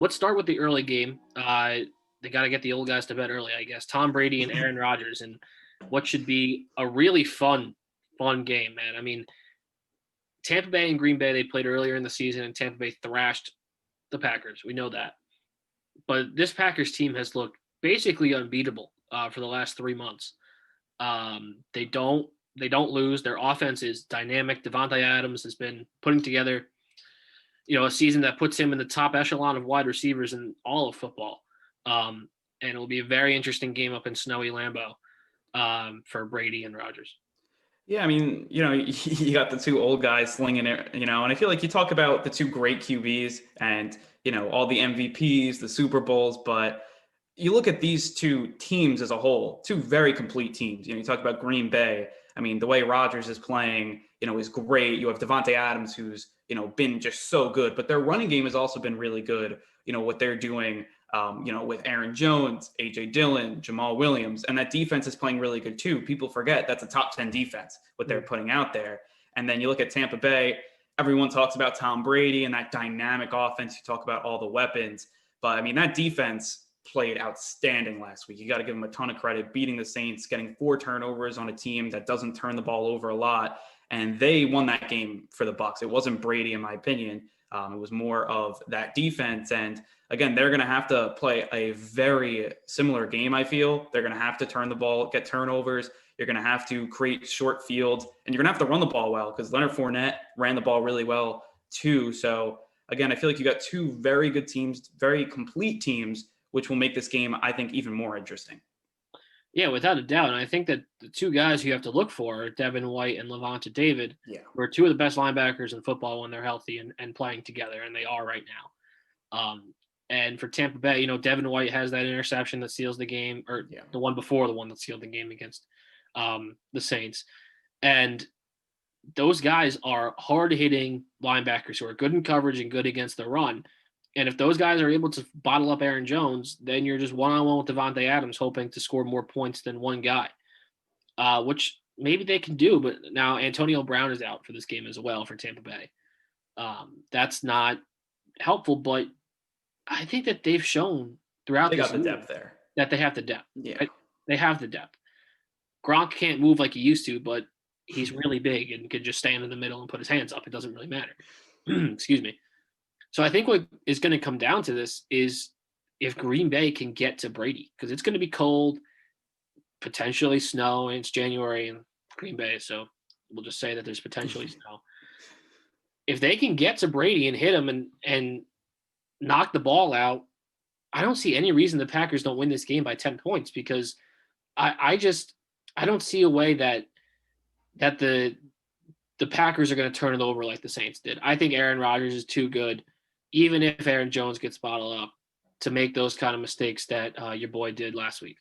let's start with the early game. They got to get the old guys to bed early, I guess. Tom Brady and Aaron Rodgers, and what should be a really fun game, man. I mean, Tampa Bay and Green Bay, they played earlier in the season, and Tampa Bay thrashed the Packers. We know that. But this Packers team has looked basically unbeatable for the last 3 months. They don't lose. Their offense is dynamic. Devontae Adams has been putting together, a season that puts him in the top echelon of wide receivers in all of football. And it'll be a very interesting game up in snowy Lambeau for Brady and Rodgers. Yeah, I mean, you got the two old guys slinging it, and I feel like you talk about the two great QBs and, all the MVPs, the Super Bowls, but you look at these two teams as a whole, two very complete teams. You talk about Green Bay. I mean, the way Rodgers is playing, is great. You have Devontae Adams, who's, been just so good, but their running game has also been really good. What they're doing, with Aaron Jones, A.J. Dillon, Jamal Williams, and that defense is playing really good too. People forget that's a top 10 defense, what they're putting out there. And then you look at Tampa Bay, everyone talks about Tom Brady and that dynamic offense. You talk about all the weapons, but I mean, that defense played outstanding last week. You got to give them a ton of credit, beating the Saints, getting 4 turnovers on a team that doesn't turn the ball over a lot. And they won that game for the Bucs. It wasn't Brady, in my opinion. It was more of that defense. And again, they're going to have to play a very similar game, I feel. They're going to have to turn the ball, get turnovers. You're going to have to create short fields, and you're going to have to run the ball well because Leonard Fournette ran the ball really well too. So again, I feel like you got two very good teams, very complete teams, which will make this game, I think, even more interesting. Yeah, without a doubt. And I think that the two guys you have to look for are Devin White and Levante David, who are two of the best linebackers in football when they're healthy and playing together, and they are right now. And for Tampa Bay, Devin White has that interception that seals the game, or the one before the one that sealed the game against the Saints. And those guys are hard-hitting linebackers who are good in coverage and good against the run. And if those guys are able to bottle up Aaron Jones, then you're just one-on-one with Devontae Adams hoping to score more points than one guy, which maybe they can do. But now Antonio Brown is out for this game as well for Tampa Bay. That's not helpful, but I think that they've shown throughout this season the depth there. That they have the depth. Yeah. Right? They have the depth. Gronk can't move like he used to, but he's really big and can just stand in the middle and put his hands up. It doesn't really matter. Excuse me. So I think what is going to come down to this is if Green Bay can get to Brady, because it's going to be cold, potentially snow, and it's January in Green Bay, so we'll just say that there's potentially snow. If they can get to Brady and hit him and knock the ball out, I don't see any reason the Packers don't win this game by 10 points because I don't see a way that the Packers are going to turn it over like the Saints did. I think Aaron Rodgers is too good, even if Aaron Jones gets bottled up, to make those kind of mistakes that your boy did last week.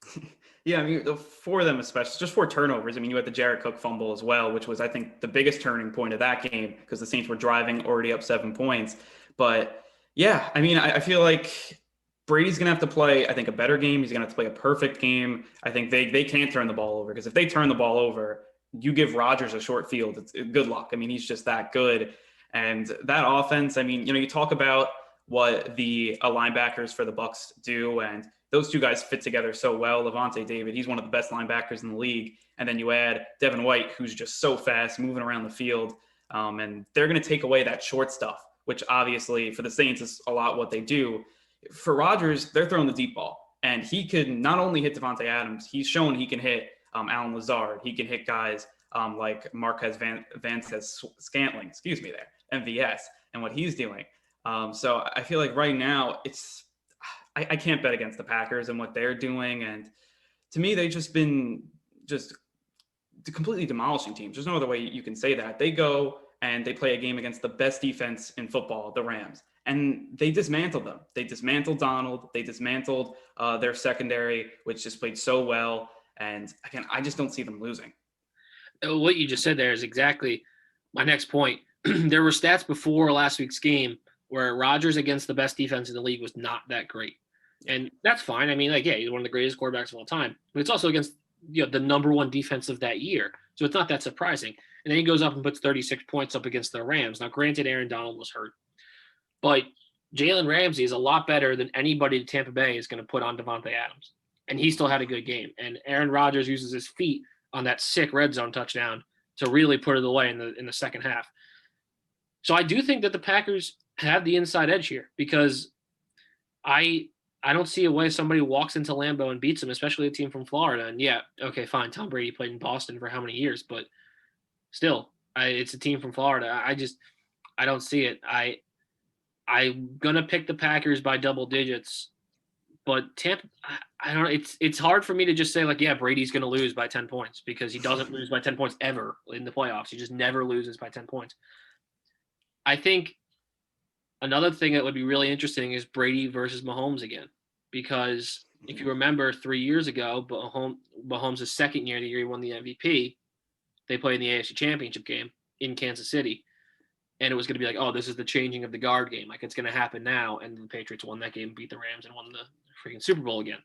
Yeah, I mean, for them especially, just 4 turnovers. I mean, you had the Jared Cook fumble as well, which was, I think, the biggest turning point of that game because the Saints were driving already up 7 points. But, yeah, I mean, I feel like Brady's going to have to play, I think, a better game. He's going to have to play a perfect game. I think they can't turn the ball over because if they turn the ball over, you give Rodgers a short field, it's good luck. I mean, he's just that good. And that offense, I mean, you talk about what the linebackers for the Bucs do, and those two guys fit together so well. Levante David, he's one of the best linebackers in the league. And then you add Devin White, who's just so fast, moving around the field. And they're going to take away that short stuff, which obviously for the Saints is a lot what they do. For Rodgers, they're throwing the deep ball. And he can not only hit Devontae Adams, he's shown he can hit Alan Lazard. He can hit guys like Marquez Scantling, MVS, and what he's doing. So I feel like right now I can't bet against the Packers and what they're doing. And to me, they've just been completely demolishing teams. There's no other way you can say that. They go and they play a game against the best defense in football, the Rams, and they dismantled them. They dismantled Donald. They dismantled their secondary, which just played so well. And again, I just don't see them losing. What you just said there is exactly my next point. There were stats before last week's game where Rodgers against the best defense in the league was not that great. And that's fine. I mean, he's one of the greatest quarterbacks of all time. But it's also against the number one defense of that year. So it's not that surprising. And then he goes up and puts 36 points up against the Rams. Now, granted, Aaron Donald was hurt. But Jalen Ramsey is a lot better than anybody at Tampa Bay is going to put on Devontae Adams. And he still had a good game. And Aaron Rodgers uses his feet on that sick red zone touchdown to really put it away in the second half. So I do think that the Packers have the inside edge here because I don't see a way somebody walks into Lambeau and beats them, especially a team from Florida. And yeah, okay, fine. Tom Brady played in Boston for how many years, but still, it's a team from Florida. I don't see it. I'm gonna pick the Packers by double digits, but Tampa, I don't know. It's hard for me to just say like, yeah, Brady's gonna lose by 10 points because he doesn't lose by 10 points ever in the playoffs. He just never loses by 10 points. I think another thing that would be really interesting is Brady versus Mahomes again, because if you remember 3 years ago, Mahomes' second year, the year he won the MVP, they played in the AFC Championship game in Kansas City. And it was going to be like, oh, this is the changing of the guard game. Like, it's going to happen now. And the Patriots won that game, beat the Rams, and won the freaking Super Bowl again.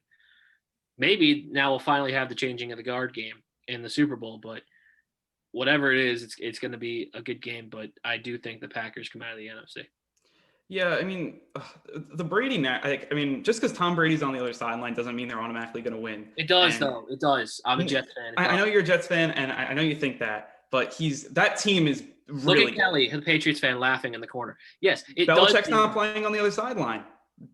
Maybe now we'll finally have the changing of the guard game in the Super Bowl. But whatever it is, it's going to be a good game. But I do think the Packers come out of the NFC. Yeah, I mean, the Brady, just because Tom Brady's on the other sideline doesn't mean they're automatically going to win. It does, though. It does. I'm a Jets fan. I know you're a Jets fan, and I know you think that, but that team is really Look at Kelly, the Patriots fan, laughing in the corner. Yes, Belichick's not playing on the other sideline.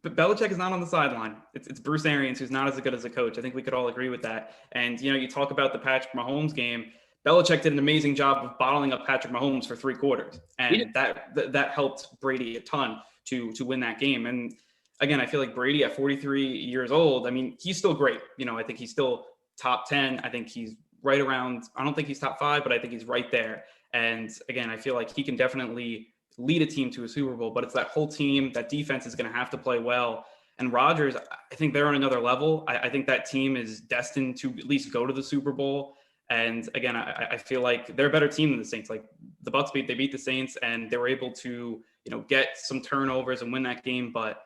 But Belichick is not on the sideline. It's Bruce Arians, who's not as good as a coach. I think we could all agree with that. And, you talk about the Patrick Mahomes game. Belichick did an amazing job of bottling up Patrick Mahomes for 3 quarters. And that helped Brady a ton to win that game. And again, I feel like Brady at 43 years old, I mean, he's still great. I think he's still top 10. I think he's right around, I don't think he's top 5, but I think he's right there. And again, I feel like he can definitely lead a team to a Super Bowl, but it's that whole team, that defense is going to have to play well. And Rodgers, I think they're on another level. I think that team is destined to at least go to the Super Bowl. And again, I feel like they're a better team than the Saints. Like the Bucs they beat the Saints and they were able to, get some turnovers and win that game. But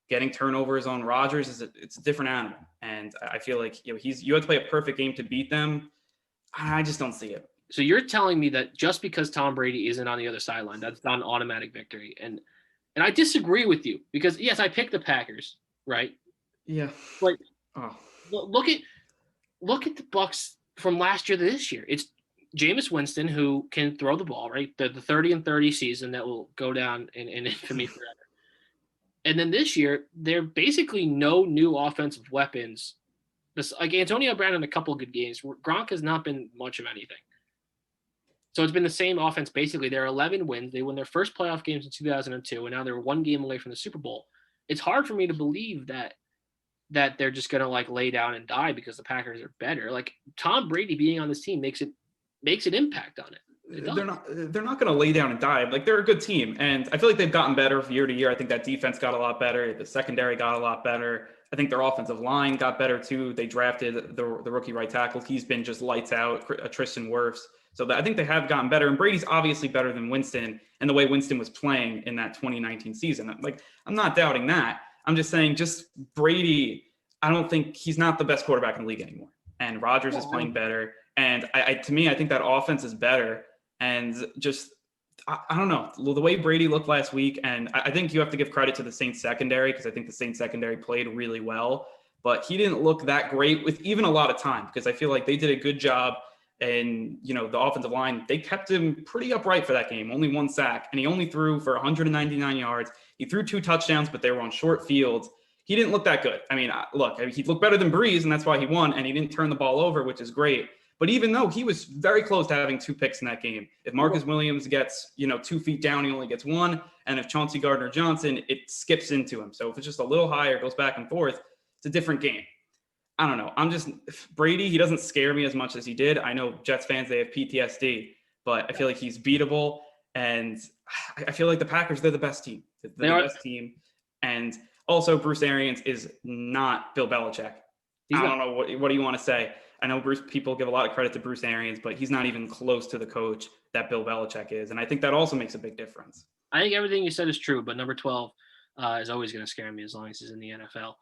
getting turnovers on Rodgers it's a different animal. And I feel like, you have to play a perfect game to beat them. I just don't see it. So you're telling me that just because Tom Brady isn't on the other sideline, that's not an automatic victory. And I disagree with you because, yes, I picked the Packers, right? Yeah. But look at the Bucs from last year to this year. It's Jameis Winston who can throw the ball, right? The 30-30 season that will go down in infamy forever. And then this year, there are basically no new offensive weapons. Like Antonio Brown in a couple of good games. Gronk has not been much of anything. So it's been the same offense basically. They're 11 wins. They won their first playoff games in 2002, and now they're 1 game away from the Super Bowl. It's hard for me to believe that they're just going to like lay down and die because the Packers are better. Like Tom Brady being on this team makes an impact on it. They're not going to lay down and die. Like they're a good team, and I feel like they've gotten better year to year. I think that defense got a lot better. The secondary got a lot better. I think their offensive line got better too. They drafted the rookie right tackle. He's been just lights out. Tristan Wirfs. So I think they have gotten better. And Brady's obviously better than Winston and the way Winston was playing in that 2019 season. Like, I'm not doubting that. I'm just saying just Brady, I don't think he's not the best quarterback in the league anymore. And Rodgers is playing better. And to me, I think that offense is better. And just, I don't know, the way Brady looked last week. And I think you have to give credit to the Saints secondary because I think the Saints secondary played really well. But he didn't look that great with even a lot of time because I feel like they did a good job. And, the offensive line, they kept him pretty upright for that game, only 1 sack. And he only threw for 199 yards. He threw 2 touchdowns, but they were on short fields. He didn't look that good. I mean, look, he looked better than Breeze, and that's why he won. And he didn't turn the ball over, which is great. But even though he was very close to having 2 picks in that game, if Marcus Williams gets, 2 feet down, he only gets 1. And if Chauncey Gardner-Johnson, it skips into him. So if it's just a little higher, goes back and forth, it's a different game. I don't know. Brady, he doesn't scare me as much as he did. I know Jets fans, they have PTSD, but I feel like he's beatable. And I feel like the Packers, they're the best team. They're the best team. And also Bruce Arians is not Bill Belichick. I don't know. What do you want to say? I know people give a lot of credit to Bruce Arians, but he's not even close to the coach that Bill Belichick is. And I think that also makes a big difference. I think everything you said is true, but number 12 is always going to scare me as long as he's in the NFL.